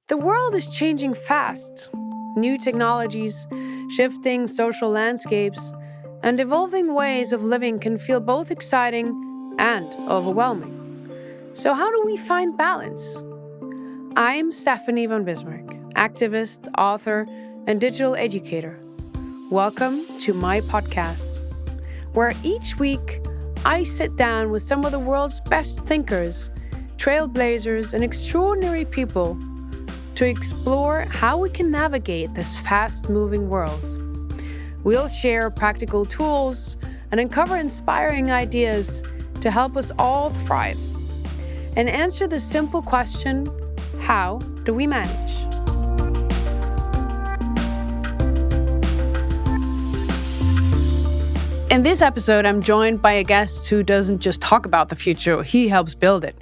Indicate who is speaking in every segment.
Speaker 1: The world is changing fast. New technologies, shifting social landscapes, and evolving ways of living can feel both exciting and overwhelming. So, how do we find balance? I'm Stephanie von Bismarck, activist, author, and digital educator. Welcome to my podcast, where each week I sit down with some of the world's best thinkers, trailblazers, and extraordinary people to explore how we can navigate this fast-moving world. We'll share practical tools and uncover inspiring ideas to help us all thrive and answer the simple question, how do we manage? In this episode, I'm joined by a guest who doesn't just talk about the future, he helps build it.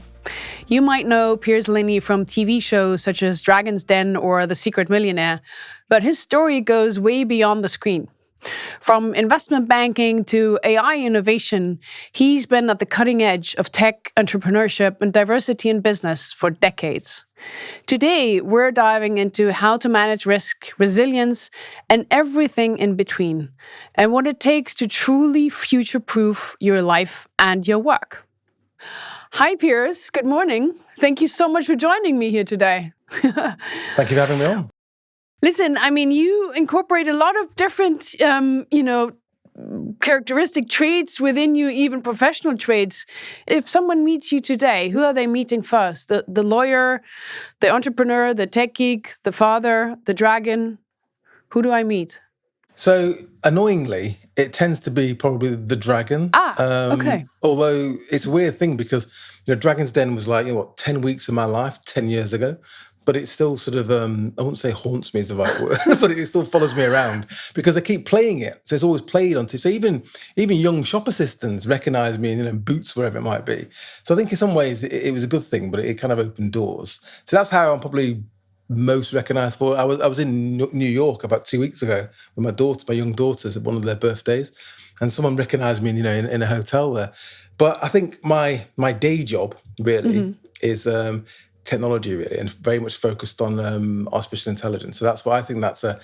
Speaker 1: You might know Piers Linney from TV shows such as Dragon's Den or The Secret Millionaire, but his story goes way beyond the screen. From investment banking to AI innovation, he's been at the cutting edge of tech, entrepreneurship, and diversity in business for decades. Today, we're diving into how to manage risk, resilience, and everything in between, and what it takes to truly future-proof your life and your work. Hi, Piers. Good morning. Thank you so much for joining me here today.
Speaker 2: Thank you for having me on.
Speaker 1: Listen, you incorporate a lot of different, characteristic traits within you, even professional traits. If someone meets you today, who are they meeting first? The lawyer, the entrepreneur, the tech geek, the father, the dragon? Who do I meet?
Speaker 2: So, annoyingly, it tends to be probably the dragon.
Speaker 1: Okay.
Speaker 2: Although it's a weird thing because, Dragon's Den was 10 weeks of my life, 10 years ago. But it still sort of, I wouldn't say haunts me is the right word, but it still follows me around because I keep playing it. So it's always played on. So even young shop assistants recognize me in Boots, wherever it might be. So I think in some ways it was a good thing, but it kind of opened doors. So that's how I'm probably most recognised for. I was in New York about 2 weeks ago with my young daughters at one of their birthdays, and someone recognised me, in a hotel there. But I think my day job really is technology, really, and very much focused on artificial intelligence. So that's why I think that's a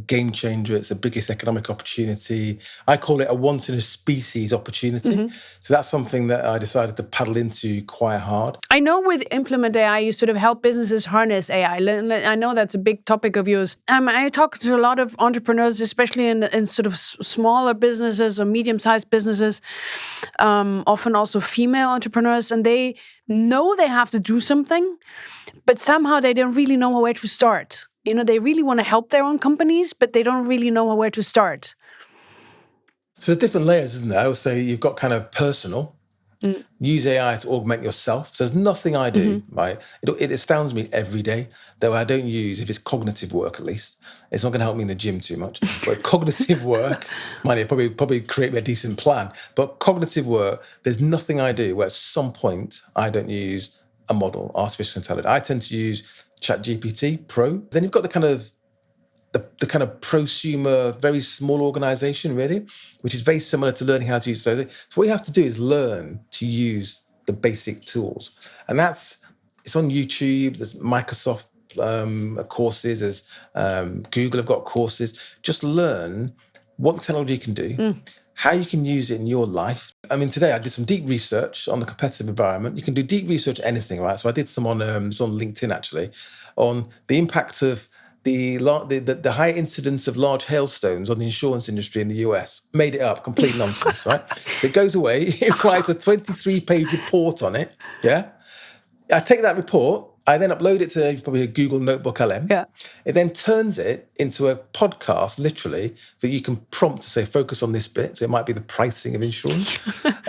Speaker 2: game changer. It's the biggest economic opportunity. I call it a once-in-a-species opportunity. So that's something that I decided to paddle into quite hard.
Speaker 1: I know with Implement AI, you sort of help businesses harness AI. I know that's a big topic of yours. I talk to a lot of entrepreneurs, especially in sort of smaller businesses or medium-sized businesses, often also female entrepreneurs, and they know they have to do something, but somehow they don't really know where to start. They really want to help their own companies, but they don't really know where to start.
Speaker 2: So there's different layers, isn't there? I would say you've got kind of personal. Use AI to augment yourself. So there's nothing I do, right? It astounds me every day, though I don't use, if it's cognitive work at least, it's not going to help me in the gym too much. But cognitive work, might probably create me a decent plan. But cognitive work, there's nothing I do where at some point I don't use a model, artificial intelligence. I tend to use ChatGPT Pro. Then you've got the kind of prosumer, very small organization, really, which is very similar to learning how to use. So what you have to do is learn to use the basic tools. And it's on YouTube, there's Microsoft courses, there's Google have got courses. Just learn what the technology can do, how you can use it in your life. Today I did some deep research on the competitive environment. You can do deep research on anything, right? So I did some it's on LinkedIn actually, on the impact of the high incidence of large hailstones on the insurance industry in the US. Made it up, complete nonsense, right? So it goes away, it writes a 23-page report on it, yeah? I take that report, I then upload it to probably a Google Notebook LM.
Speaker 1: Yeah.
Speaker 2: It then turns it into a podcast, literally, that you can prompt to say, focus on this bit. So it might be the pricing of insurance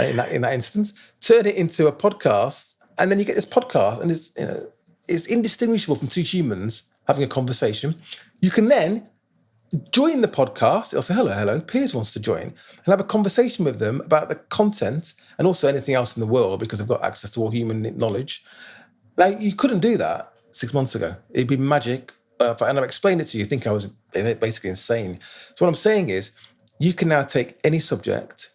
Speaker 2: in that instance. Turn it into a podcast, and then you get this podcast, and it's indistinguishable from two humans having a conversation. You can then join the podcast. It'll say, hello, Piers wants to join, and have a conversation with them about the content and also anything else in the world because they've got access to all human knowledge. Now, you couldn't do that 6 months ago. It'd be magic. And I've explained it to you. You think I was basically insane. So what I'm saying is you can now take any subject,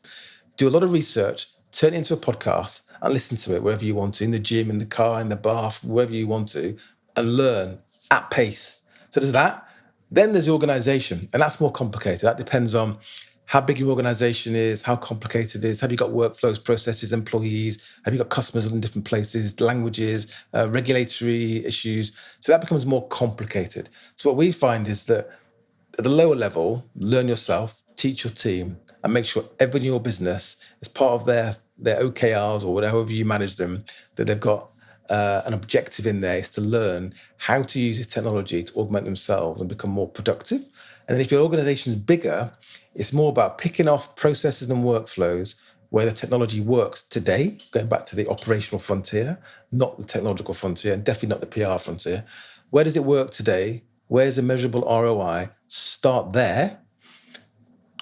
Speaker 2: do a lot of research, turn it into a podcast and listen to it wherever you want to, in the gym, in the car, in the bath, wherever you want to, and learn at pace. So there's that. Then there's the organization, and that's more complicated. That depends on how big your organization is, how complicated it is. Have you got workflows, processes, employees? Have you got customers in different places, languages, regulatory issues? So that becomes more complicated. So what we find is that at the lower level, learn yourself, teach your team, and make sure everyone in your business, as part of their OKRs or whatever you manage them, that they've got an objective in there is to learn how to use this technology to augment themselves and become more productive. And then if your organization is bigger, it's more about picking off processes and workflows where the technology works today, going back to the operational frontier, not the technological frontier, and definitely not the PR frontier. Where does it work today? Where's the measurable ROI? Start there.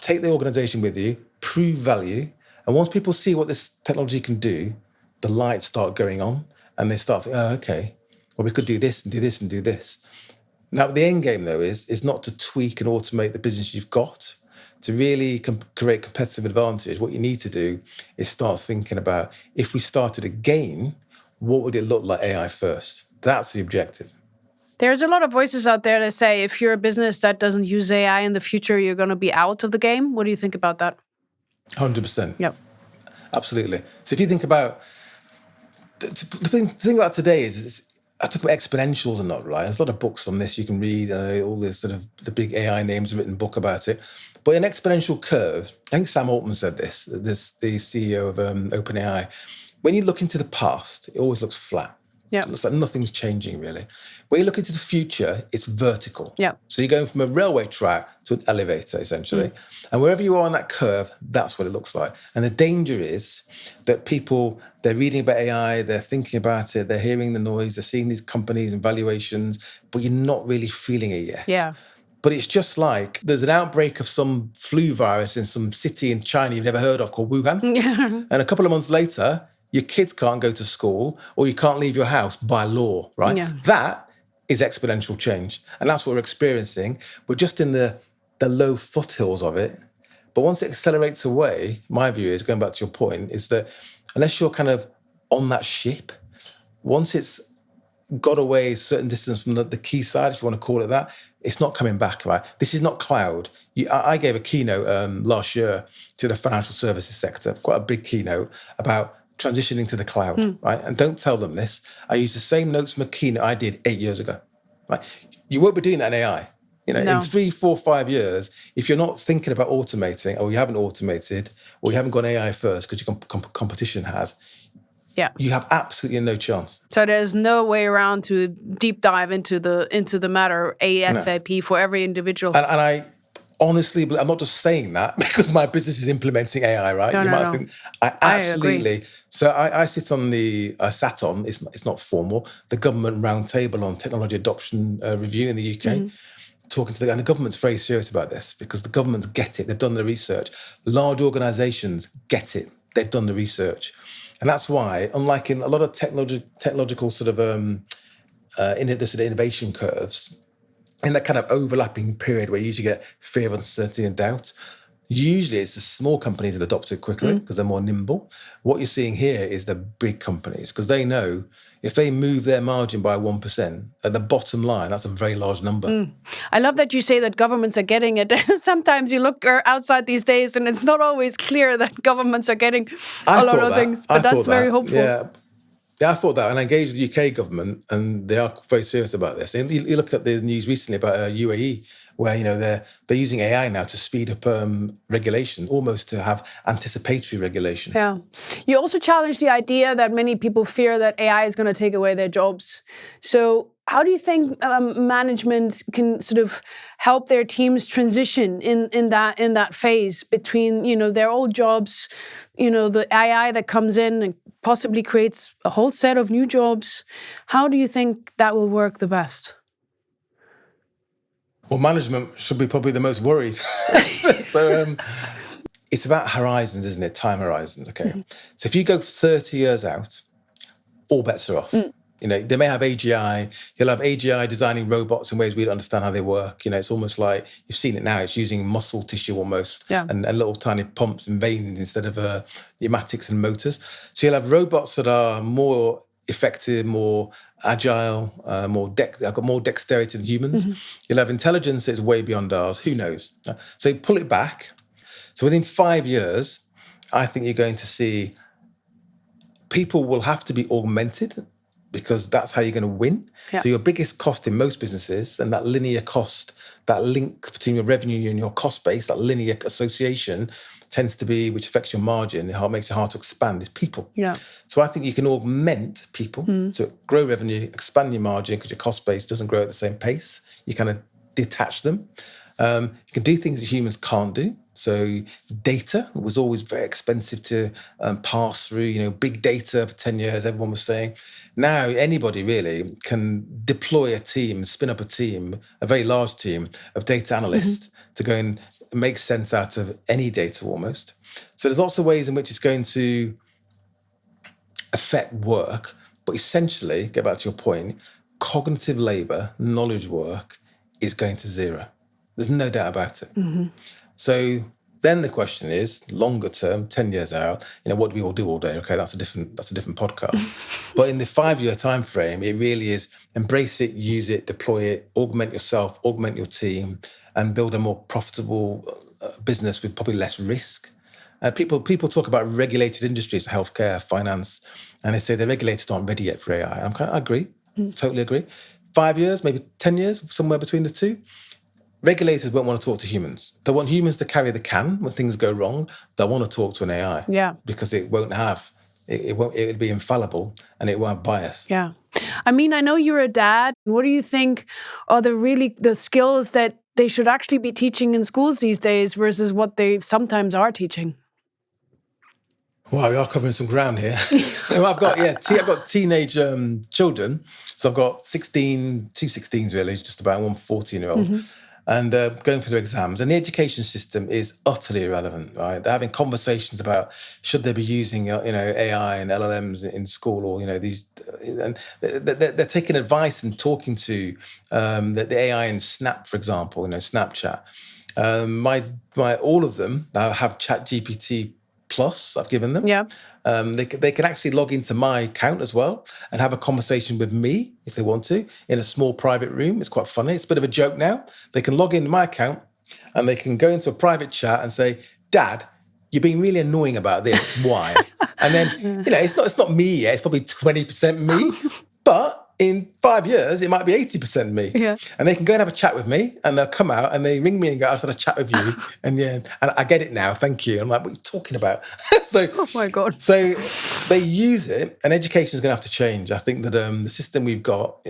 Speaker 2: Take the organization with you, prove value. And once people see what this technology can do, the lights start going on and they start thinking, oh, okay, well, we could do this and do this and do this. Now, the end game, though, is not to tweak and automate the business you've got. To really create competitive advantage, what you need to do is start thinking about, if we started again, what would it look like AI first? That's the objective.
Speaker 1: There's a lot of voices out there that say if you're a business that doesn't use AI in the future, you're going to be out of the game. What do you think about that?
Speaker 2: 100%.
Speaker 1: Yep.
Speaker 2: Absolutely. So if you think about, the thing about today is, I talk about exponentials and not, right? There's a lot of books on this you can read, all this sort of, the big AI names have written a book about it. But an exponential curve, I think Sam Altman said this, the CEO of OpenAI, when you look into the past, it always looks flat.
Speaker 1: Yeah.
Speaker 2: It looks like nothing's changing, really. When you look into the future, it's vertical.
Speaker 1: Yeah.
Speaker 2: So you're going from a railway track to an elevator, essentially. And wherever you are on that curve, that's what it looks like. And the danger is that people, they're reading about AI, they're thinking about it, they're hearing the noise, they're seeing these companies and valuations, but you're not really feeling it yet.
Speaker 1: Yeah.
Speaker 2: But it's just like there's an outbreak of some flu virus in some city in China you've never heard of called Wuhan.
Speaker 1: Yeah.
Speaker 2: And a couple of months later, your kids can't go to school or you can't leave your house by law, right?
Speaker 1: Yeah.
Speaker 2: That is exponential change. And that's what we're experiencing. We're just in the low foothills of it. But once it accelerates away, my view is, going back to your point, is that unless you're kind of on that ship, once it's got away a certain distance from the quay side, if you want to call it that, it's not coming back, right? This is not cloud. I gave a keynote last year to the financial services sector, quite a big keynote, about transitioning to the cloud, right? And don't tell them this. I used the same notes from a keynote I did 8 years ago, right? You won't be doing that in AI. You know,
Speaker 1: No.
Speaker 2: in 3, 4, 5 years, if you're not thinking about automating, or you haven't automated, or you haven't gone AI first because your competition has,
Speaker 1: Yeah.
Speaker 2: you have absolutely no chance.
Speaker 1: So there's no way around to deep dive into the matter ASAP for every individual.
Speaker 2: And I honestly, I'm not just saying that because my business is implementing AI, right?
Speaker 1: No.
Speaker 2: think I absolutely. So I sat on, it's not formal, the government roundtable on technology adoption review in the UK. Talking to and the government's very serious about this because the governments get it. They've done the research. Large organisations get it. They've done the research, and that's why, unlike in a lot of technological sort of innovation curves, in that kind of overlapping period where you usually get fear, uncertainty, and doubt, usually it's the small companies that adopt it quickly because they're more nimble. What you're seeing here is the big companies, because they know if they move their margin by 1%, at the bottom line, that's a very large number.
Speaker 1: I love that you say that governments are getting it. Sometimes you look outside these days and it's not always clear that governments are getting a lot of things, but that's very hopeful.
Speaker 2: Yeah, I thought that, and I engaged the UK government, and they are very serious about this. And you look at the news recently about UAE, where they're using AI now to speed up regulation, almost to have anticipatory regulation.
Speaker 1: Yeah. You also challenge the idea that many people fear that AI is going to take away their jobs. So how do you think management can sort of help their teams transition in that phase between their old jobs, the AI that comes in and possibly creates a whole set of new jobs? How do you think that will work the best?
Speaker 2: Well, management should be probably the most worried. So it's about horizons, isn't it? Time horizons, okay? So if you go 30 years out, all bets are off. They may have AGI. You'll have AGI designing robots in ways we don't understand how they work. It's almost like, you've seen it now, it's using muscle tissue almost, and little tiny pumps and veins instead of pneumatics and motors. So you'll have robots that are more effective, more agile, I've got more dexterity than humans. You'll have intelligence that's way beyond ours. Who knows? So pull it back. So within 5 years, I think you're going to see people will have to be augmented because that's how you're going to win.
Speaker 1: Yeah.
Speaker 2: So your biggest cost in most businesses, and that linear cost, that link between your revenue and your cost base, that linear association tends to be, which affects your margin, how it makes it hard to expand, is people.
Speaker 1: Yeah.
Speaker 2: So I think you can augment people to grow revenue, expand your margin because your cost base doesn't grow at the same pace. You kind of detach them. You can do things that humans can't do. So data was always very expensive to pass through. Big data for 10 years, everyone was saying. Now anybody really can deploy a team, spin up a team, a very large team of data analysts to go and make sense out of any data almost. So there's lots of ways in which it's going to affect work. But essentially, get back to your point, cognitive labor, knowledge work is going to zero. There's no doubt about it. So then the question is, longer term, 10 years out, what do we all do all day? Okay, that's a different podcast. But in the 5-year time frame, it really is embrace it, use it, deploy it, augment yourself, augment your team, and build a more profitable business with probably less risk. People talk about regulated industries, healthcare, finance, and they say the regulators aren't ready yet for AI. I agree, totally agree. 5 years, maybe 10 years, somewhere between the two. Regulators won't want to talk to humans. They want humans to carry the can when things go wrong. They want to talk to an AI.
Speaker 1: Yeah.
Speaker 2: Because it won't have, it would be infallible and it won't have bias.
Speaker 1: Yeah. I mean, I know you're a dad. What do you think are the skills that they should actually be teaching in schools these days versus what they sometimes are teaching?
Speaker 2: Wow, we are covering some ground here. So I've got teenage children. So I've got 2 16s really, just about, one 14-year-old. And going through their exams. And the education system is utterly irrelevant, right? They're having conversations about should they be using, AI and LLMs in school, or, these, and they're taking advice and talking to the AI in Snap, for example, Snapchat. All of them have ChatGPT Plus, I've given them.
Speaker 1: Yeah.
Speaker 2: They can actually log into my account as well and have a conversation with me if they want to in a small private room. It's quite funny. It's a bit of a joke now. They can log into my account and they can go into a private chat and say, "Dad, you're being really annoying about this. Why?" And then, it's not me yet. It's probably 20% me. But in 5 years, it might be 80% me.
Speaker 1: Yeah.
Speaker 2: And they can go and have a chat with me and they'll come out and they ring me and go, "I just had a chat with you." And I get it now. Thank you. I'm like, "What are you talking about?"
Speaker 1: Oh my God.
Speaker 2: So they use it, and education is going to have to change. I think that the system we've got,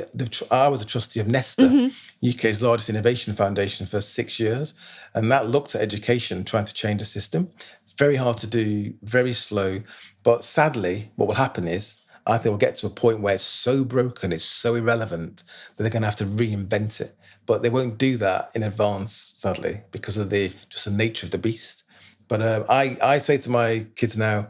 Speaker 2: I was a trustee of Nesta, UK's largest innovation foundation, for 6 years. And that looked at education, trying to change the system. Very hard to do, very slow. But sadly, what will happen is, I think we'll get to a point where it's so broken, it's so irrelevant that they're going to have to reinvent it. But they won't do that in advance, sadly, because of the nature of the beast. But I say to my kids now,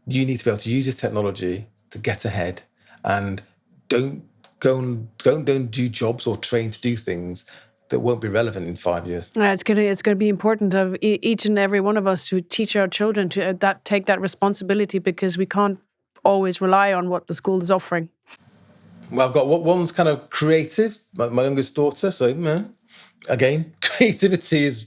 Speaker 2: you need to be able to use this technology to get ahead, and don't do jobs or train to do things that won't be relevant in 5 years.
Speaker 1: It's gonna be important of each and every one of us to teach our children to take that responsibility, because we can't always rely on what the school is offering.
Speaker 2: Well, I've got one's kind of creative, my youngest daughter. So again, creativity is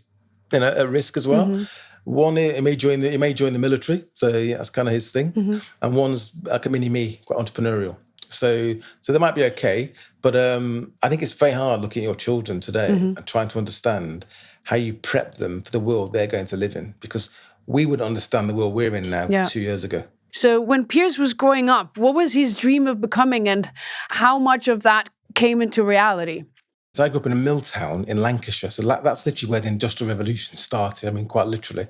Speaker 2: at risk as well. One, he may join the military, so that's kind of his thing. And one's like a mini me, quite entrepreneurial. So they might be okay, but I think it's very hard looking at your children today and trying to understand how you prep them for the world they're going to live in, because we wouldn't understand the world we're in now 2 years ago.
Speaker 1: So when Piers was growing up, what was his dream of becoming, and how much of that came into reality?
Speaker 2: So I grew up in a mill town in Lancashire. So that's literally where the Industrial Revolution started. I mean, quite literally.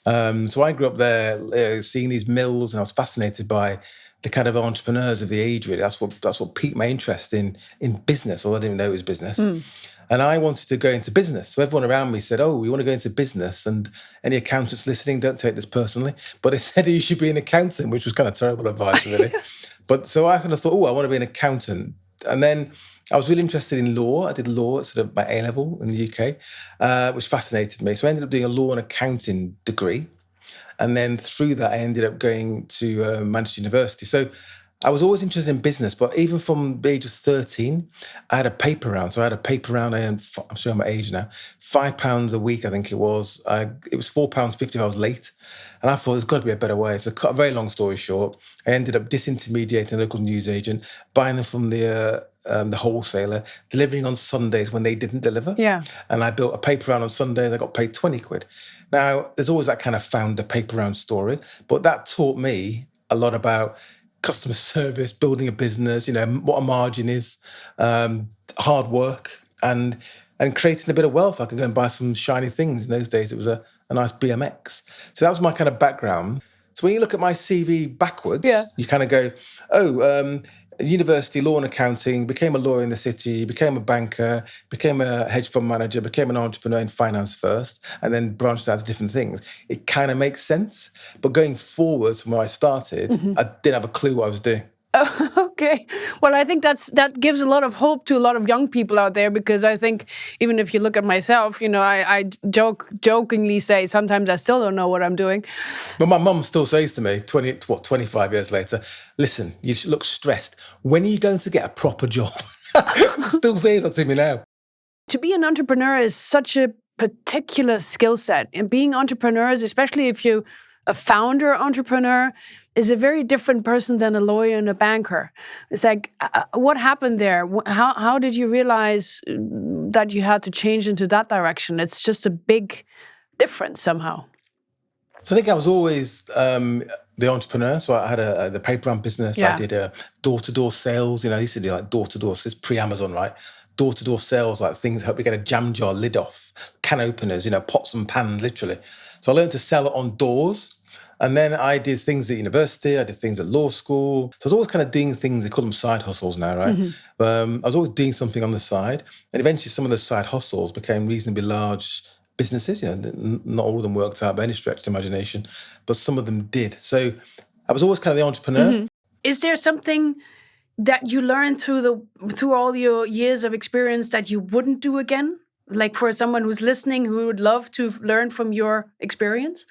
Speaker 2: So I grew up there seeing these mills, and I was fascinated by the kind of entrepreneurs of the age, really. That's what piqued my interest in business, although I didn't know it was business. And I wanted to go into business. So everyone around me said, "Oh, we want to go into business." And any accountants listening, don't take this personally, but they said you should be an accountant, which was kind of terrible advice, really. But so I kind of thought, "Oh, I want to be an accountant." And then I was really interested in law. I did law at sort of my A-level in the UK, which fascinated me. So I ended up doing a law and accounting degree. And then through that, I ended up going to Manchester University. So I was always interested in business, but even from the age of 13, I had a paper round. So I had a paper round. I earned, I'm showing my age now, £5 a week, I think it was. It was £4.50 if I was late. And I thought there's got to be a better way. So cut a very long story short, I ended up disintermediating a local newsagent, buying them from the wholesaler, delivering on Sundays when they didn't deliver.
Speaker 1: Yeah.
Speaker 2: And I built a paper round on Sundays. I got paid 20 quid. Now, there's always that kind of founder paper round story, but that taught me a lot about customer service, building a business, what a margin is, hard work, and creating a bit of wealth. I could go and buy some shiny things. In those days, it was a nice BMX. So that was my kind of background. So when you look at my CV backwards, you kind of go, university, law and accounting, became a lawyer in the city, became a banker, became a hedge fund manager, became an entrepreneur in finance first, and then branched out to different things. It kind of makes sense. But going forward from where I started, I didn't have a clue what I was doing.
Speaker 1: Okay. Well, I think that gives a lot of hope to a lot of young people out there, because I think even if you look at myself, I jokingly say sometimes I still don't know what I'm doing.
Speaker 2: But my mum still says to me, 25 years later, listen, you look stressed. When are you going to get a proper job? She still says that to me now.
Speaker 1: To be an entrepreneur is such a particular skill set. And being entrepreneurs, especially if you're a founder entrepreneur, is a very different person than a lawyer and a banker. It's like, what happened there? How did you realize that you had to change into that direction? It's just a big difference somehow.
Speaker 2: So I think I was always the entrepreneur. So I had the paper round business.
Speaker 1: Yeah.
Speaker 2: I did door-to-door sales. I used to do like door-to-door. So it's pre-Amazon, right? Door-to-door sales, like things, help you get a jam jar lid off, can openers, pots and pans, literally. So I learned to sell it on doors. And then I did things at university. I did things at law school. So I was always kind of doing things, they call them side hustles now, right? I was always doing something on the side. And eventually some of those side hustles became reasonably large businesses. Not all of them worked out by any stretch of imagination, but some of them did. So I was always kind of the entrepreneur.
Speaker 1: Is there something that you learned through all your years of experience that you wouldn't do again? Like for someone who's listening who would love to learn from your experience?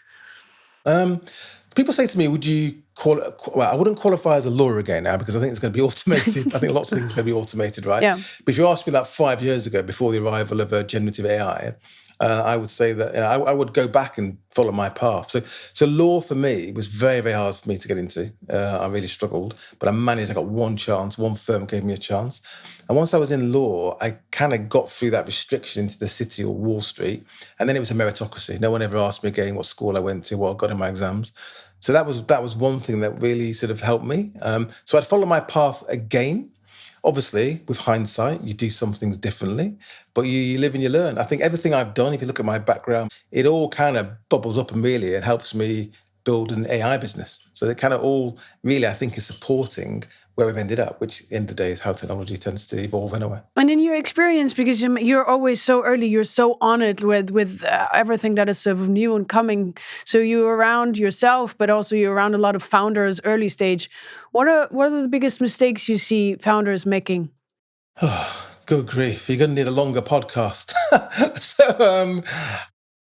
Speaker 2: People say to me, would you I wouldn't qualify as a lawyer again now, because I think it's going to be automated. I think lots of things are going to be automated, right?
Speaker 1: Yeah.
Speaker 2: But if you asked me that 5 years ago, before the arrival of generative AI, I would say that I would go back and follow my path. So law for me was very, very hard for me to get into. I really struggled, but I managed. I got one chance. One firm gave me a chance. And once I was in law, I kind of got through that restriction into the city or Wall Street. And then it was a meritocracy. No one ever asked me again what school I went to, what I got in my exams. So that was one thing that really sort of helped me. So I'd follow my path again. Obviously, with hindsight, you do some things differently, but you live and you learn. I think everything I've done, if you look at my background, it all kind of bubbles up, and really it helps me build an AI business. So it kind of all really, I think, is supporting where we've ended up, which at the end of the day is how technology tends to evolve anyway.
Speaker 1: And in your experience, because you're always so early, you're so on it with everything that is sort of new and coming. So you're around yourself, but also you're around a lot of founders early stage. What are the biggest mistakes you see founders making?
Speaker 2: Oh, good grief. You're going to need a longer podcast. So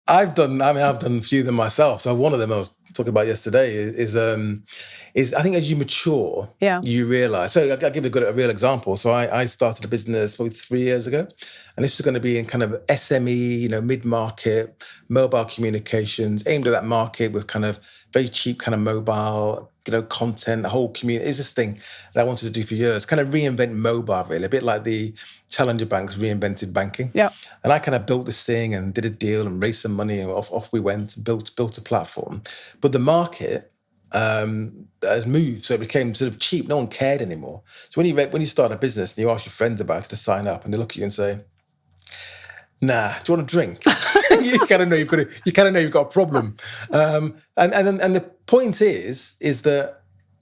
Speaker 2: I've done a few of them myself. So one of them I was talking about yesterday is I think as you mature, you realize. So I'll give a real example. So I started a business probably 3 years ago, and this was going to be in kind of SME, mid-market, mobile communications, aimed at that market with kind of very cheap kind of mobile, content, the whole community. It's this thing that I wanted to do for years, kind of reinvent mobile, really, a bit like the challenger banks reinvented banking.
Speaker 1: Yeah.
Speaker 2: And I kind of built this thing and did a deal and raised some money, and off we went and built a platform. But the market had moved, so it became sort of cheap. No one cared anymore. So when you start a business and you ask your friends about it to sign up, and they look at you and say, "Nah, do you want a drink?" You kind of know you've got a problem. And the point is that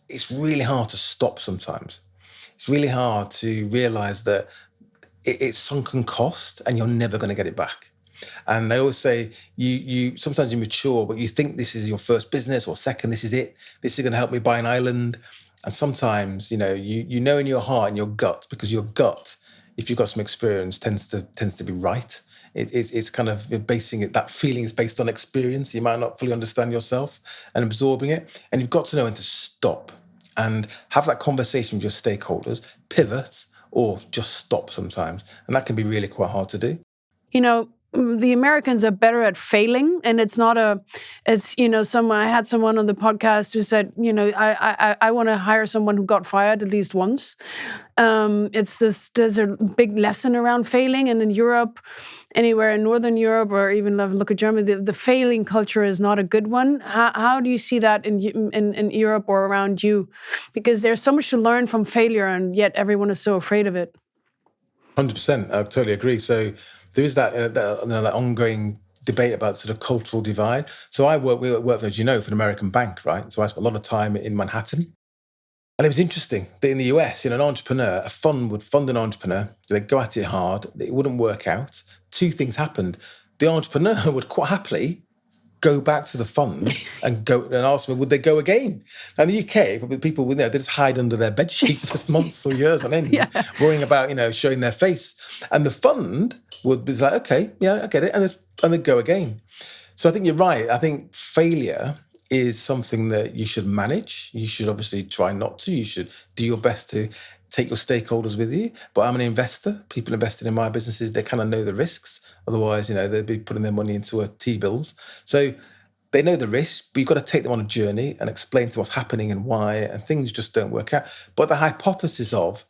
Speaker 2: it's really hard to stop sometimes. It's really hard to realize that it's sunken cost and you're never going to get it back. And I always say, you sometimes you mature, but you think this is your first business or second, this is it. This is going to help me buy an island. And sometimes, you know in your heart and your gut, because your gut, if you've got some experience, tends to be right. It's kind of basing it, that feeling is based on experience. You might not fully understand yourself and absorbing it. And you've got to know when to stop and have that conversation with your stakeholders, pivot, or just stop sometimes. And that can be really quite hard to do.
Speaker 1: You know, the Americans are better at failing, and it's not I had someone on the podcast who said, I want to hire someone who got fired at least once. There's a big lesson around failing, and in Europe, anywhere in Northern Europe, or even look at Germany, the failing culture is not a good one. How do you see that in Europe or around you? Because there's so much to learn from failure, and yet everyone is so afraid of it.
Speaker 2: 100%, I totally agree. So there is that ongoing debate about sort of cultural divide. So we work, as you know, for an American bank, right? So I spent a lot of time in Manhattan. And it was interesting that in the US, a fund would fund an entrepreneur, they'd go at it hard, it wouldn't work out. Two things happened. The entrepreneur would quite happily go back to the fund and ask them, would they go again? And the UK, people they just hide under their bed sheets for months or years on end, worrying about, showing their face. And the fund would be like, okay, yeah, I get it. And they'd go again. So I think you're right. I think failure is something that you should manage. You should obviously try not to. You should do your best to take your stakeholders with you. But I'm an investor. People invested in my businesses, they kind of know the risks. Otherwise, they'd be putting their money into T-bills. So they know the risks, but you've got to take them on a journey and explain to them what's happening and why, and things just don't work out. But the hypothesis of,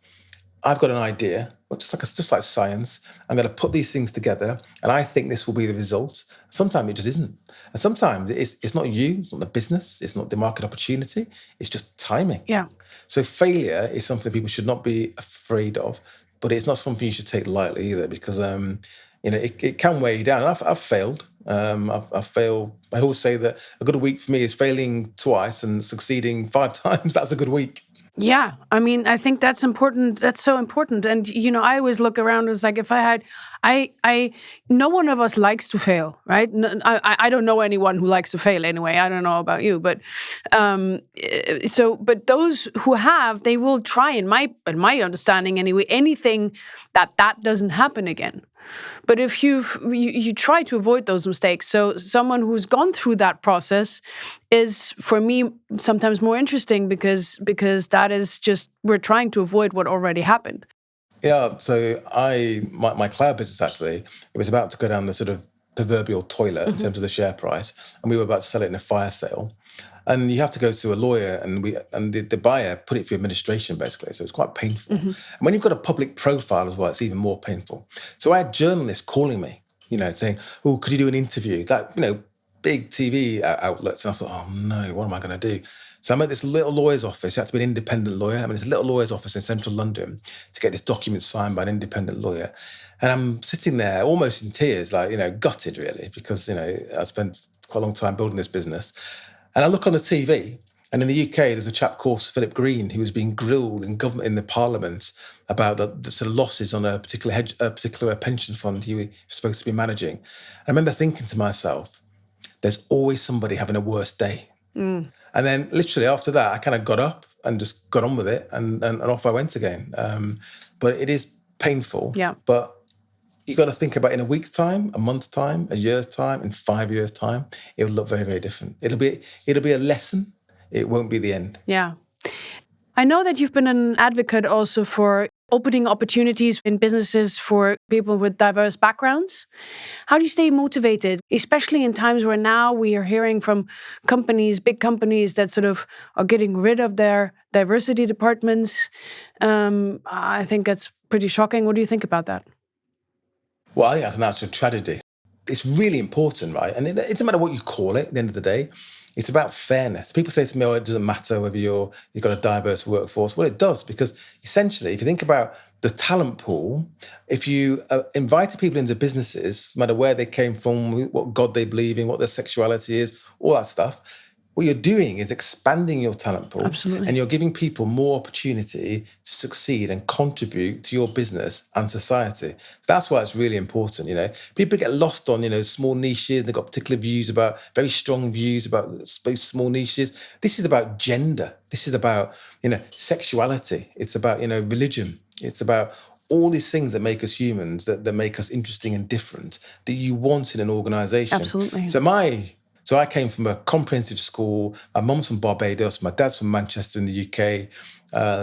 Speaker 2: I've got an idea, just like science, I'm going to put these things together and I think this will be the result. Sometimes it just isn't. And sometimes it's not you, it's not the business, it's not the market opportunity, it's just timing.
Speaker 1: Yeah.
Speaker 2: So failure is something people should not be afraid of, but it's not something you should take lightly either, because it can weigh you down. I've failed. I've failed. I always say that a good week for me is failing twice and succeeding 5 times. That's a good week.
Speaker 1: Yeah, I mean, I think that's important. That's so important. And, I always look around, it's like if no one of us likes to fail, right? No, I don't know anyone who likes to fail anyway. I don't know about you, but but those who have, they will try, in my understanding anyway, anything that doesn't happen again. But if you try to avoid those mistakes, so someone who's gone through that process is, for me, sometimes more interesting because that is just, we're trying to avoid what already happened.
Speaker 2: Yeah, so my cloud business, actually, it was about to go down the sort of proverbial toilet in terms of the share price, and we were about to sell it in a fire sale. And you have to go to a lawyer, and the buyer put it through administration, basically. So it's quite painful. And when you've got a public profile as well, it's even more painful. So I had journalists calling me, saying, "Oh, could you do an interview?" Big TV outlets. And I thought, oh no, what am I going to do? So I'm at this little lawyer's office. You have to be an independent lawyer. I'm in this little lawyer's office in central London to get this document signed by an independent lawyer. And I'm sitting there almost in tears, gutted really, because, I spent quite a long time building this business. And I look on the TV, and in the UK, there's a chap called Philip Green who was being grilled in the Parliament about the sort of losses on a particular pension fund he was supposed to be managing. I remember thinking to myself, there's always somebody having a worse day. And then literally after that, I kind of got up and just got on with it, and off I went again. But it is painful.
Speaker 1: Yeah.
Speaker 2: But you got to think about, in a week's time, a month's time, a year's time, in 5 years' time, it will look very, very different. It'll be a lesson. It won't be the end.
Speaker 1: Yeah. I know that you've been an advocate also for opening opportunities in businesses for people with diverse backgrounds. How do you stay motivated, especially in times where now we are hearing from big companies that sort of are getting rid of their diversity departments? I think that's pretty shocking. What do you think about that?
Speaker 2: Well, I think that's an absolute tragedy. It's really important, right? And it doesn't matter what you call it at the end of the day. It's about fairness. People say to me, it doesn't matter whether you've got a diverse workforce. Well, it does, because essentially, if you think about the talent pool, if you invited people into businesses, no matter where they came from, what God they believe in, what their sexuality is, all that stuff, what you're doing is expanding your talent pool.
Speaker 1: Absolutely.
Speaker 2: And you're giving people more opportunity to succeed and contribute to your business and society. So that's why it's really important. People get lost on, small niches. They've got particular views very strong views about very small niches. This is about gender. This is about, sexuality. It's about, religion. It's about all these things that make us humans, that make us interesting and different, that you want in an organization.
Speaker 1: Absolutely.
Speaker 2: So So I came from a comprehensive school. My mum's from Barbados, my dad's from Manchester in the UK,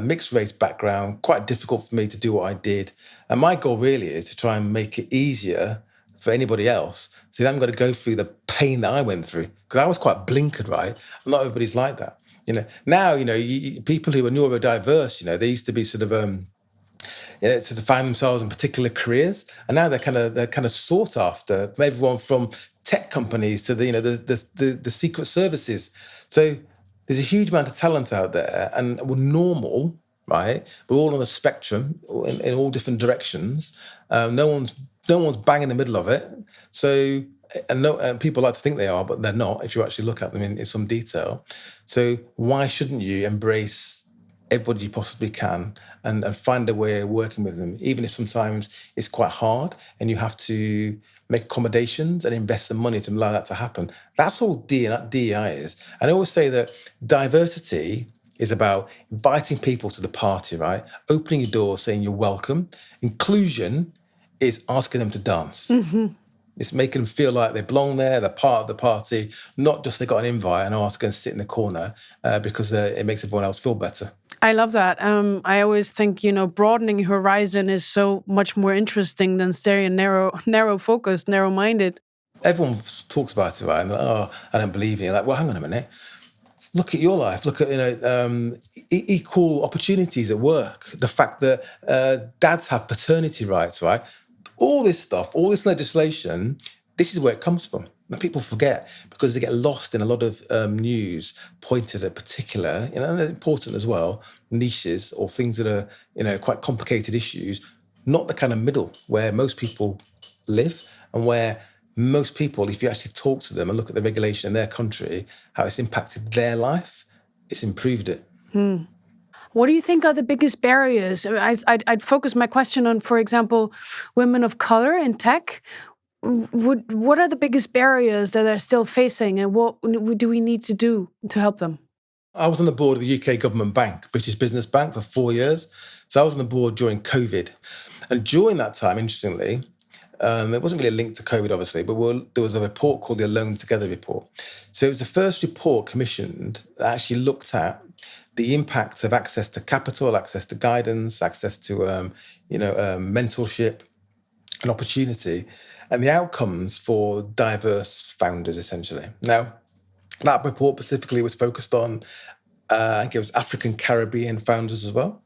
Speaker 2: mixed race background, quite difficult for me to do what I did. And my goal really is to try and make it easier for anybody else so they haven't got to go through the pain that I went through. Because I was quite blinkered, right? Not everybody's like that. Now, people who are neurodiverse, they used to be sort of, to define themselves in particular careers, and now they're kind of sought after from everyone from tech companies to the secret services. So there's a huge amount of talent out there, and we're normal, right? We're all on a spectrum in all different directions. No one's bang in the middle of it. So. And people like to think they are, but they're not if you actually look at them in some detail. So why shouldn't you embrace everybody you possibly can and find a way of working with them, even if sometimes it's quite hard and you have to make accommodations and invest some money to allow that to happen? That's all DEI is. And I always say that diversity is about inviting people to the party, right? Opening your door, saying you're welcome. Inclusion is asking them to dance. Mm-hmm. It's making them feel like they belong there, they're part of the party, not just they got an invite and ask to sit in the corner because it makes everyone else feel better.
Speaker 1: I love that. I always think, broadening horizon is so much more interesting than staying narrow-focused, narrow-minded.
Speaker 2: Everyone talks about it, right? And I don't believe in it. Like, well, hang on a minute. Look at your life. Look at equal opportunities at work. The fact that dads have paternity rights, right? All this stuff, all this legislation, this is where it comes from. And people forget because they get lost in a lot of news pointed at particular, and they're important as well, niches or things that are, quite complicated issues, not the kind of middle where most people live and where most people, if you actually talk to them and look at the regulation in their country, how it's impacted their life, it's improved it.
Speaker 1: What do you think are the biggest barriers? I'd focus my question on, for example, women of color in tech. What are the biggest barriers that they're still facing, and what do we need to do to help them?
Speaker 2: I was on the board of the UK government bank, British Business Bank, for 4 years. So I was on the board during COVID. And during that time, interestingly, it wasn't really linked to COVID, obviously, but there was a report called the Alone Together report. So it was the first report commissioned that actually looked at the impact of access to capital, access to guidance, access to mentorship and opportunity, and the outcomes for diverse founders, essentially. Now, that report specifically was focused on, I think it was African Caribbean founders as well.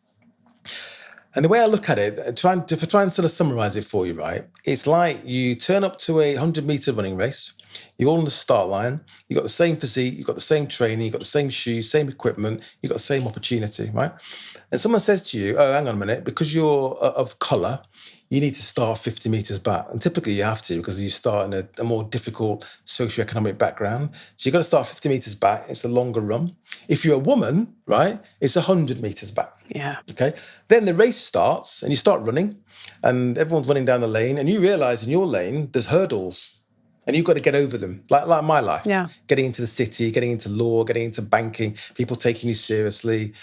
Speaker 2: And the way I look at it, try and sort of summarize it for you, right? It's like you turn up to a 100-meter running race. You're all on the start line. You've got the same physique. You've got the same training. You've got the same shoes, same equipment. You've got the same opportunity, right? And someone says to you, oh, hang on a minute, because you're of colour, you need to start 50 metres back. And typically you have to because you start in a more difficult socioeconomic background. So you've got to start 50 metres back. It's a longer run. If you're a woman, right, it's 100 metres back.
Speaker 1: Yeah.
Speaker 2: Okay. Then the race starts and you start running and everyone's running down the lane and you realise in your lane there's hurdles and you've got to get over them. Like my life.
Speaker 1: Yeah.
Speaker 2: Getting into the city, getting into law, getting into banking, people taking you seriously.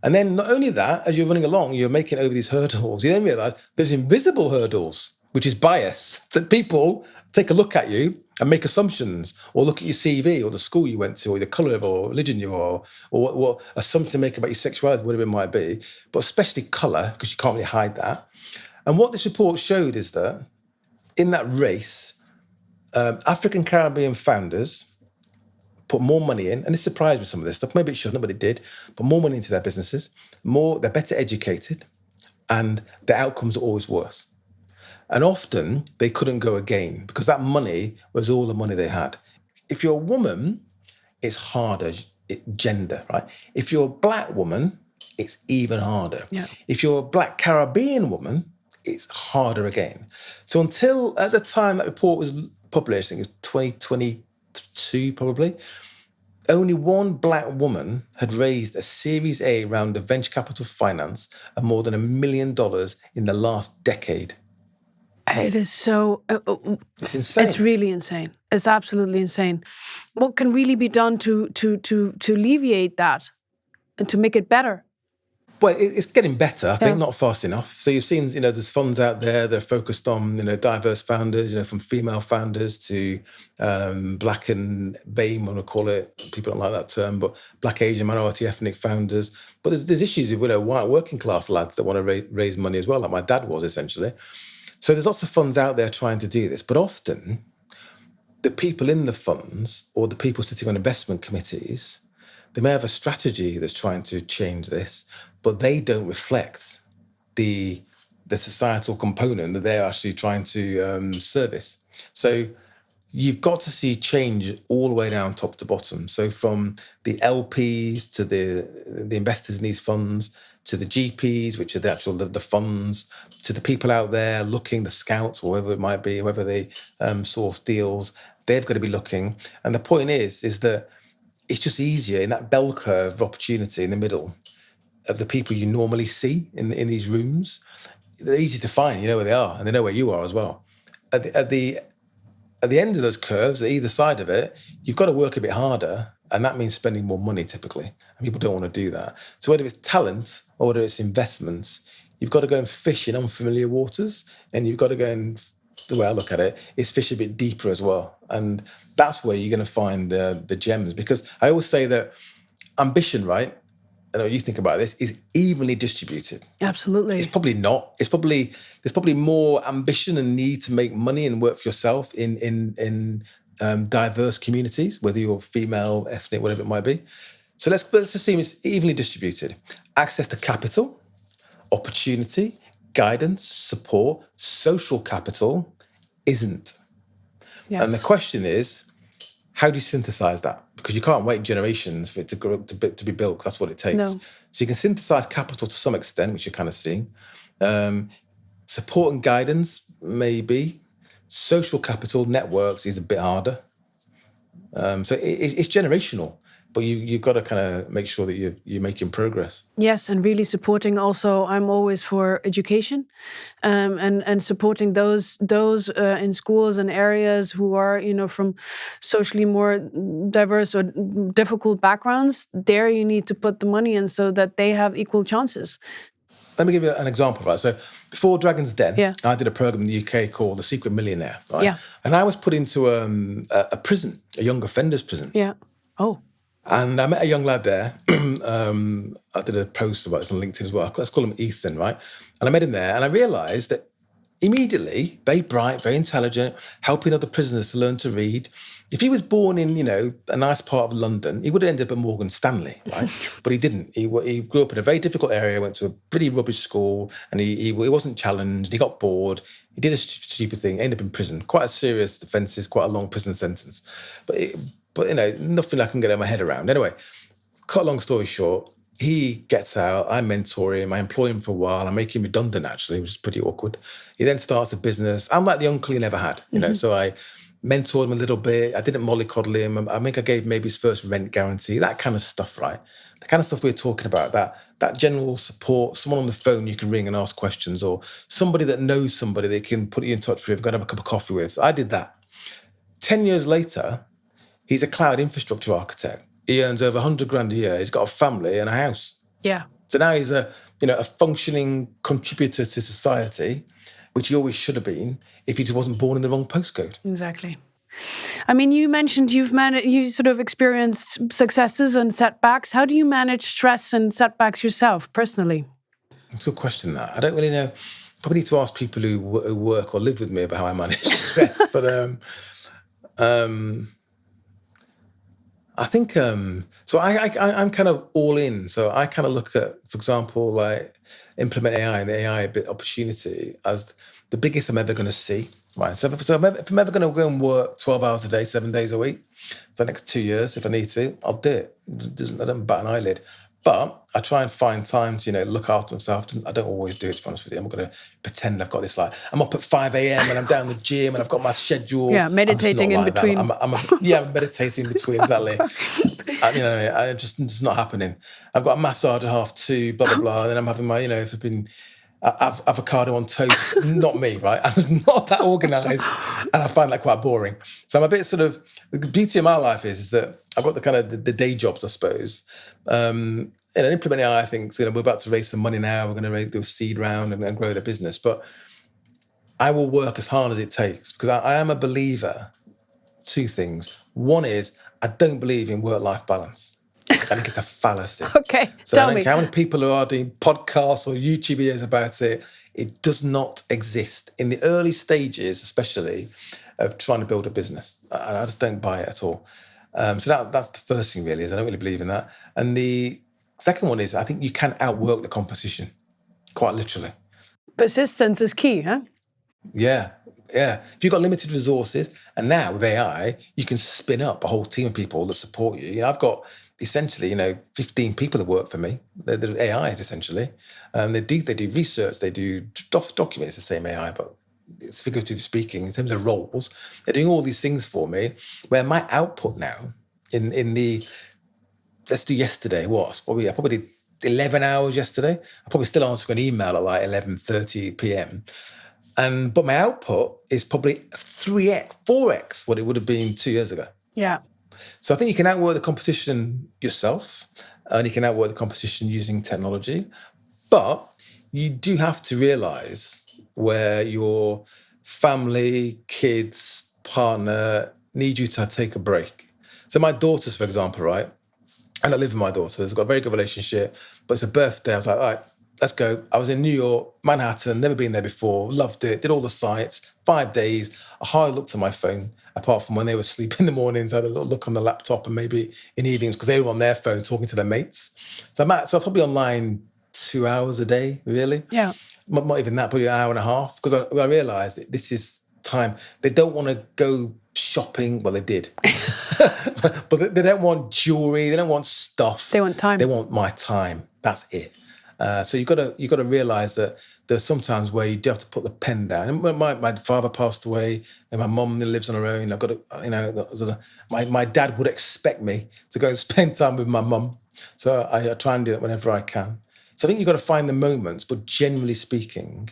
Speaker 2: And then not only that, as you're running along, you're making over these hurdles. You then realise there's invisible hurdles, which is bias, that people take a look at you and make assumptions or look at your CV or the school you went to or the colour of or religion you are or what assumption to make about your sexuality, whatever it might be, but especially colour, because you can't really hide that. And what this report showed is that in that race, African Caribbean founders put more money in, and it surprised me some of this stuff, maybe it shouldn't, but it did, put more money into their businesses, they're better educated, and the outcomes are always worse. And often they couldn't go again because that money was all the money they had. If you're a woman, it's harder, gender, right? If you're a black woman, it's even harder.
Speaker 1: Yeah.
Speaker 2: If you're a black Caribbean woman, it's harder again. So until at the time that report was published, I think it was 2022 probably, only one black woman had raised a Series A round of venture capital finance of more than $1 million in the last decade.
Speaker 1: It is so...
Speaker 2: It's insane.
Speaker 1: It's really insane. It's absolutely insane. What can really be done to alleviate that and to make it better?
Speaker 2: Well, it's getting better, I think, not fast enough. So you've seen, there's funds out there that are focused on, diverse founders, from female founders to black and BAME, I want to call it. People don't like that term, but black, Asian, minority, ethnic founders. But there's issues with, white working class lads that want to raise money as well, like my dad was, essentially. So there's lots of funds out there trying to do this. But often, the people in the funds or the people sitting on investment committees, they may have a strategy that's trying to change this, but they don't reflect the societal component that they're actually trying to service. So you've got to see change all the way down top to bottom. So from the LPs to the investors in these funds, to the GPs, which are the funds, to the people out there looking, the scouts or whoever it might be, whoever they source deals, they've got to be looking. And the point is that it's just easier in that bell curve of opportunity in the middle of the people you normally see in these rooms. They're easy to find, you know where they are, and they know where you are as well. At the end of those curves, at either side of it, you've got to work a bit harder, and that means spending more money typically. And people don't want to do that. So whether it's talent or whether it's investments, you've got to go and fish in unfamiliar waters, and you've got to go and, the way I look at it, is fish a bit deeper as well. And that's where you're going to find the gems. Because I always say that ambition, right? I know what you think about this, is evenly distributed.
Speaker 1: Absolutely.
Speaker 2: It's probably not. There's probably more ambition and need to make money and work for yourself in diverse communities, whether you're female, ethnic, whatever it might be. So let's assume it's evenly distributed. Access to capital, opportunity, guidance, support, social capital isn't.
Speaker 1: Yes.
Speaker 2: And the question is, how do you synthesize that? Because you can't wait generations for it to grow to be built. That's what it takes.
Speaker 1: No.
Speaker 2: So you can synthesize capital to some extent, which you're kind of seeing. Support and guidance, maybe. Social capital, networks is a bit harder. So it's generational. But you've got to kind of make sure that you're making progress.
Speaker 1: Yes, and really supporting also, I'm always for education and supporting those in schools and areas who are, from socially more diverse or difficult backgrounds. There you need to put the money in so that they have equal chances.
Speaker 2: Let me give you an example, right? So before Dragon's Den, I did a program in the UK called The Secret Millionaire, right? Yeah. And I was put into a prison, a young offenders prison.
Speaker 1: Yeah. Oh.
Speaker 2: And I met a young lad there. I did a post about this on LinkedIn as well. Let's call him Ethan, right? And I met him there, and I realised that immediately, very bright, very intelligent, helping other prisoners to learn to read. If he was born in, a nice part of London, he would have ended up at Morgan Stanley, right? But he didn't. He grew up in a very difficult area, went to a pretty rubbish school, and he wasn't challenged. He got bored. He did a stupid thing, ended up in prison. Quite a serious offences, quite a long prison sentence. But nothing I can get my head around. Anyway, cut a long story short, he gets out, I mentor him, I employ him for a while, I make him redundant actually, which is pretty awkward. He then starts a business. I'm like the uncle he never had, so I mentored him a little bit. I didn't mollycoddle him. I think I gave maybe his first rent guarantee, that kind of stuff, right? The kind of stuff we're talking about, that general support, someone on the phone you can ring and ask questions, or somebody that knows somebody that can put you in touch with, go and have a cup of coffee with. I did that. 10 years later, he's a cloud infrastructure architect. He earns over 100 grand a year. He's got a family and a house. Yeah. So now he's a functioning contributor to society, which he always should have been if he just wasn't born in the wrong postcode.
Speaker 1: Exactly. I mean, you mentioned you sort of experienced successes and setbacks. How do you manage stress and setbacks yourself personally?
Speaker 2: It's a good question, that. I don't really know. Probably need to ask people who work or live with me about how I manage stress. But I think, so I'm kind of all in. So I kind of look at, for example, like implement AI and the AI bit opportunity as the biggest I'm ever going to see. Right. So if I'm ever going to go and work 12 hours a day, 7 days a week for the next 2 years, if I need to, I'll do it. I don't bat an eyelid. But I try and find time to, look after myself. I don't always do it, to be honest with you. I'm not going to pretend I've got this, like, I'm up at 5 a.m. and I'm down the gym and I've got my schedule.
Speaker 1: Yeah, meditating in between.
Speaker 2: I'm meditating in between, exactly. It's not happening. I've got a massage at 2:30, blah, blah, blah. And then I'm having my, avocado on toast. Not me, right? I was not that organised. And I find that quite boring. So I'm a bit sort of, the beauty of my life is that I've got the kind of the day jobs, I suppose. implement AI, I think, we're about to raise some money now. We're going to do a seed round and grow the business. But I will work as hard as it takes because I am a believer. Two things. One is I don't believe in work-life balance. I think it's a fallacy.
Speaker 1: Okay,
Speaker 2: So I
Speaker 1: tell
Speaker 2: don't
Speaker 1: me.
Speaker 2: care how many people who are doing podcasts or YouTube videos about it. It does not exist in the early stages, especially of trying to build a business. I just don't buy it at all. So that's the first thing, really, is I don't really believe in that. And the second one is I think you can outwork the competition, quite literally.
Speaker 1: Persistence is key, huh?
Speaker 2: Yeah. If you've got limited resources, and now with AI, you can spin up a whole team of people that support you. I've got essentially, 15 people that work for me. They're AIs essentially. They do research, they do documents, the same AI, but it's figuratively speaking in terms of roles. They're doing all these things for me. Where my output now in the let's do yesterday was I probably did 11 hours yesterday. I probably still answer an email at like 11:30 p.m. But my output is probably 3x, 4x what it would have been 2 years ago.
Speaker 1: Yeah.
Speaker 2: So I think you can outwork the competition yourself, and you can outwork the competition using technology. But you do have to realize where your family, kids, partner need you to take a break. So my daughters, for example, right? And I live with my daughters. I've got a very good relationship, but it's a birthday. I was like, all right, let's go. I was in New York, Manhattan, never been there before, loved it, did all the sites, 5 days. I hardly looked at my phone, apart from when they were asleep in the mornings. I had a little look on the laptop and maybe in evenings because they were on their phone talking to their mates. So I'm probably online 2 hours a day, really.
Speaker 1: Yeah.
Speaker 2: Not even that, probably an hour and a half, because I realised this is time. They don't want to go shopping. Well, they did. But they don't want jewelry. They don't want stuff.
Speaker 1: They want time.
Speaker 2: They want my time. That's it. So you've got to realise that there's sometimes where you do have to put the pen down. And when my father passed away, and my mum lives on her own. I've got to, my dad would expect me to go and spend time with my mum. So I try and do that whenever I can. So I think you've got to find the moments. But generally speaking,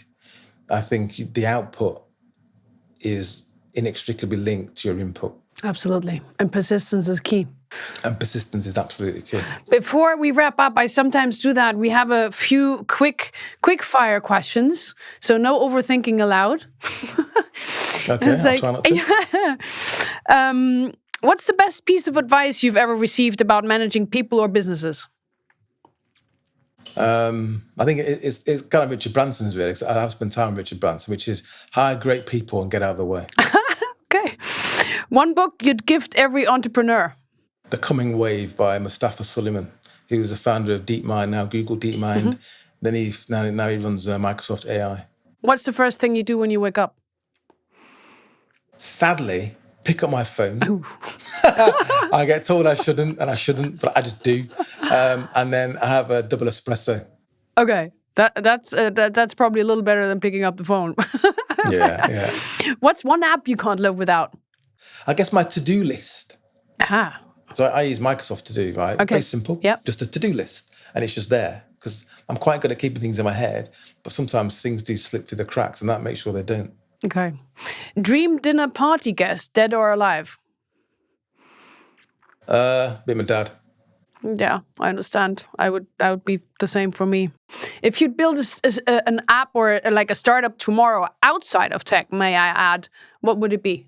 Speaker 2: I think the output is inextricably linked to your input.
Speaker 1: Absolutely. And persistence is key.
Speaker 2: And persistence is absolutely key.
Speaker 1: Before we wrap up, I sometimes do that. We have a few quick fire questions. So no overthinking allowed.
Speaker 2: Okay, I'll try not to.
Speaker 1: Yeah. What's the best piece of advice you've ever received about managing people or businesses?
Speaker 2: I think it's kind of Richard Branson's really, because I have spent time with Richard Branson, which is hire great people and get out of the way.
Speaker 1: Okay. One book you'd gift every entrepreneur.
Speaker 2: The Coming Wave by Mustafa Suleyman. He was the founder of DeepMind, now Google DeepMind. Then now he runs Microsoft AI.
Speaker 1: What's the first thing you do when you wake up?
Speaker 2: Sadly, pick up my phone. I get told I shouldn't, but I just do. And then I have a double espresso.
Speaker 1: Okay, that's probably a little better than picking up the phone.
Speaker 2: Yeah.
Speaker 1: What's one app you can't live without?
Speaker 2: I guess my to-do list.
Speaker 1: Ah.
Speaker 2: So I use Microsoft To Do, right?
Speaker 1: Okay.
Speaker 2: Very simple.
Speaker 1: Yep.
Speaker 2: Just a to-do list. And it's just there because I'm quite good at keeping things in my head, but sometimes things do slip through the cracks and that makes sure they don't.
Speaker 1: Okay. Dream dinner party guest, dead or alive?
Speaker 2: Be my dad.
Speaker 1: Yeah, I understand. That would be the same for me. If you'd build an app or like a startup tomorrow outside of tech, may I add, what would it be?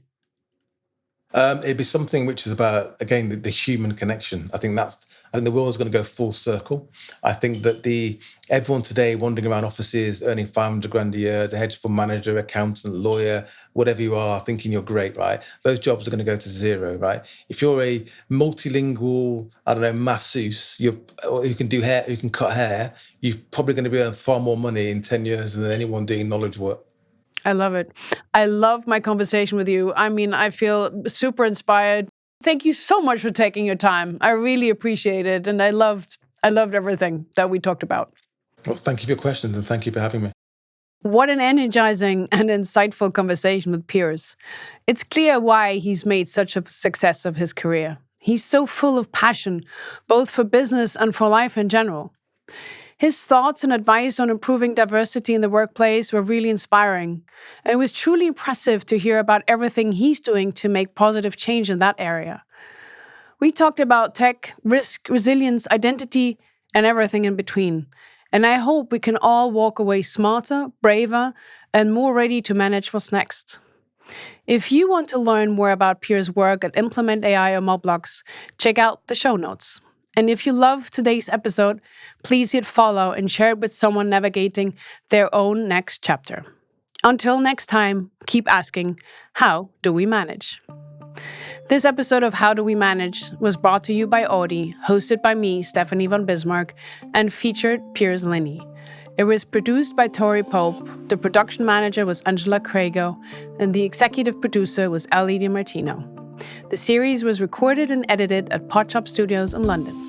Speaker 2: It'd be something which is about, again, the human connection. I think the world's going to go full circle. I think that everyone today wandering around offices, earning 500 grand a year as a hedge fund manager, accountant, lawyer, whatever you are, thinking you're great, right? Those jobs are going to go to zero, right? If you're a multilingual, masseuse, who can do hair, who can cut hair, you're probably going to be earning far more money in 10 years than anyone doing knowledge work.
Speaker 1: I love it. I love my conversation with you. I mean, I feel super inspired. Thank you so much for taking your time. I really appreciate it. And I loved everything that we talked about.
Speaker 2: Well, thank you for your questions and thank you for having me.
Speaker 1: What an energizing and insightful conversation with Piers. It's clear why he's made such a success of his career. He's so full of passion, both for business and for life in general. His thoughts and advice on improving diversity in the workplace were really inspiring. And it was truly impressive to hear about everything he's doing to make positive change in that area. We talked about tech, risk, resilience, identity, and everything in between. And I hope we can all walk away smarter, braver, and more ready to manage what's next. If you want to learn more about Piers' work at Implement AI or Moblogs, check out the show notes. And if you love today's episode, please hit follow and share it with someone navigating their own next chapter. Until next time, keep asking, how do we manage? This episode of How Do We Manage was brought to you by Audi, hosted by me, Stephanie von Bismarck, and featured Piers Linney. It was produced by Tory Pope, the production manager was Angela Crago, and the executive producer was Ellie DiMartino. The series was recorded and edited at Podshop Studios in London.